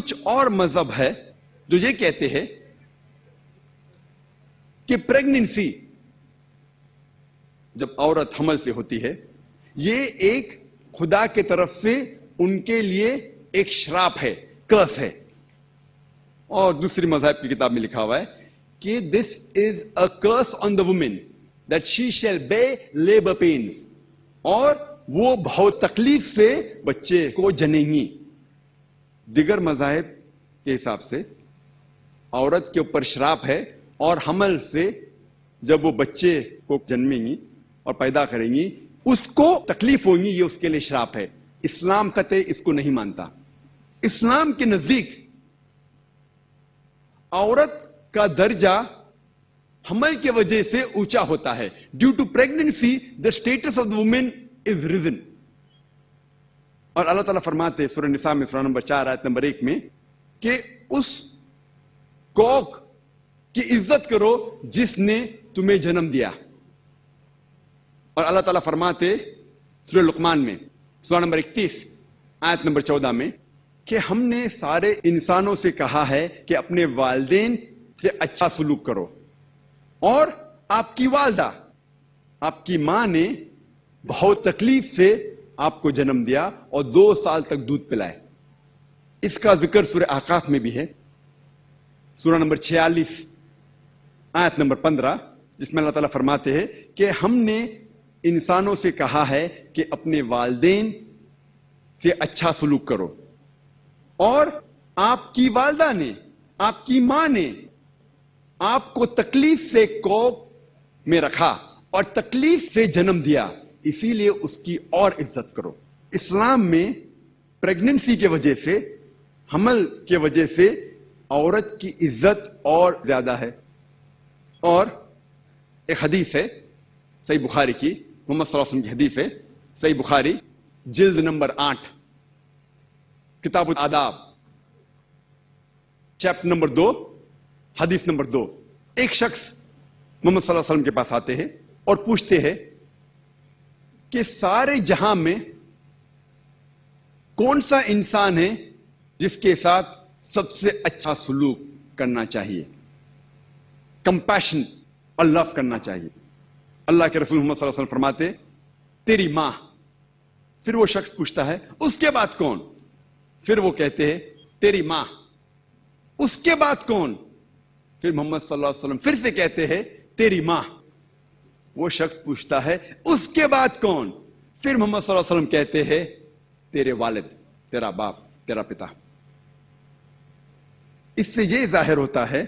کچھ اور مذہب ہے جو یہ کہتے ہیں کہ پریگننسی جب عورت حمل سے ہوتی ہے یہ ایک خدا کے طرف سے ان کے لیے ایک شراپ ہے، کرس ہے. اور دوسری مذہب کی کتاب میں لکھا ہوا ہے کہ this is a curse on the woman that she shall bear labour pains, اور وہ بہت تکلیف سے بچے کو جنیں گی. دیگر مذاہب کے حساب سے عورت کے اوپر شراپ ہے اور حمل سے جب وہ بچے کو جنمیں گی اور پیدا کریں گی اس کو تکلیف ہوگی، یہ اس کے لیے شراپ ہے. اسلام قطعی اس کو نہیں مانتا. اسلام کے نزدیک عورت کا درجہ حمل کی وجہ سے اونچا ہوتا ہے. Due to pregnancy the status of the woman is reason. اور اللہ تعالیٰ فرماتے ہیں سورہ نساء میں سورہ نمبر 4 آیت نمبر 1 میں کہ اس کوکھ کی عزت کرو جس نے تمہیں جنم دیا. اور اللہ تعالیٰ فرماتے سورہ لقمان میں سورہ نمبر 31 آیت نمبر 14 میں کہ ہم نے سارے انسانوں سے کہا ہے کہ اپنے والدین سے اچھا سلوک کرو. اور آپ کی والدہ، آپ کی ماں نے بہت تکلیف سے آپ کو جنم دیا اور 2 سال تک دودھ پلائے. اس کا ذکر سورہ احقاف میں بھی ہے، سورہ نمبر 46 آیت نمبر 15، جس میں اللہ تعالیٰ فرماتے ہیں کہ ہم نے انسانوں سے کہا ہے کہ اپنے والدین سے اچھا سلوک کرو. اور آپ کی والدہ نے، آپ کی ماں نے آپ کو تکلیف سے کوکھ میں رکھا اور تکلیف سے جنم دیا، اسی لیے اس کی اور عزت کرو. اسلام میں پریگننسی کی وجہ سے، حمل کی وجہ سے عورت کی عزت اور زیادہ ہے. اور ایک حدیث ہے صحیح بخاری کی، محمد صلی اللہ علیہ وسلم کی حدیث ہے، صحیح بخاری جلد نمبر 8 کتاب الآداب چیپٹر نمبر 2 حدیث نمبر 2. ایک شخص محمد صلی اللہ علیہ وسلم کے پاس آتے ہیں اور پوچھتے ہیں کہ سارے جہاں میں کون سا انسان ہے جس کے ساتھ سب سے اچھا سلوک کرنا چاہیے، کمپیشن اور لو کرنا چاہیے. اللہ کے رسول محمد صلی اللہ علیہ وسلم فرماتے تیری ماں. پھر وہ شخص پوچھتا ہے اس کے بعد کون؟ پھر وہ کہتے ہیں تیری ماں. اس کے بعد کون؟ پھر محمد صلی اللہ علیہ وسلم پھر سے کہتے ہیں تیری ماں. وہ شخص پوچھتا ہے اس کے بعد کون؟ پھر محمد صلی اللہ علیہ وسلم کہتے ہیں تیرے والد، تیرا باپ، تیرا پتا. اس سے یہ ظاہر ہوتا ہے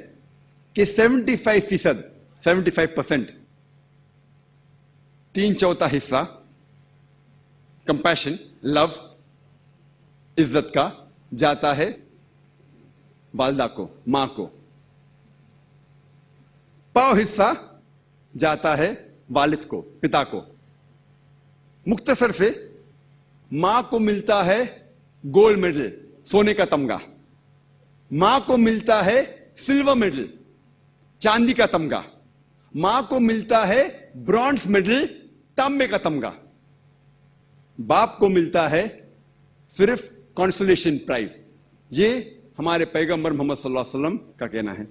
کہ 75% 3/4 حصہ کمپیشن، لو، عزت کا جاتا ہے والدہ کو، ماں کو. پاؤ حصہ جاتا ہے والد کو، پتا کو. مختصر سے ماں کو ملتا ہے گولڈ میڈل، سونے کا تمغہ. ماں کو ملتا ہے سلور میڈل، چاندی کا تمغہ. ماں کو ملتا ہے برونز میڈل، تانبے کا تمغہ. باپ کو ملتا ہے صرف کنسولیشن پرائز. یہ ہمارے پیغمبر محمد صلی اللہ علیہ وسلم کا کہنا ہے.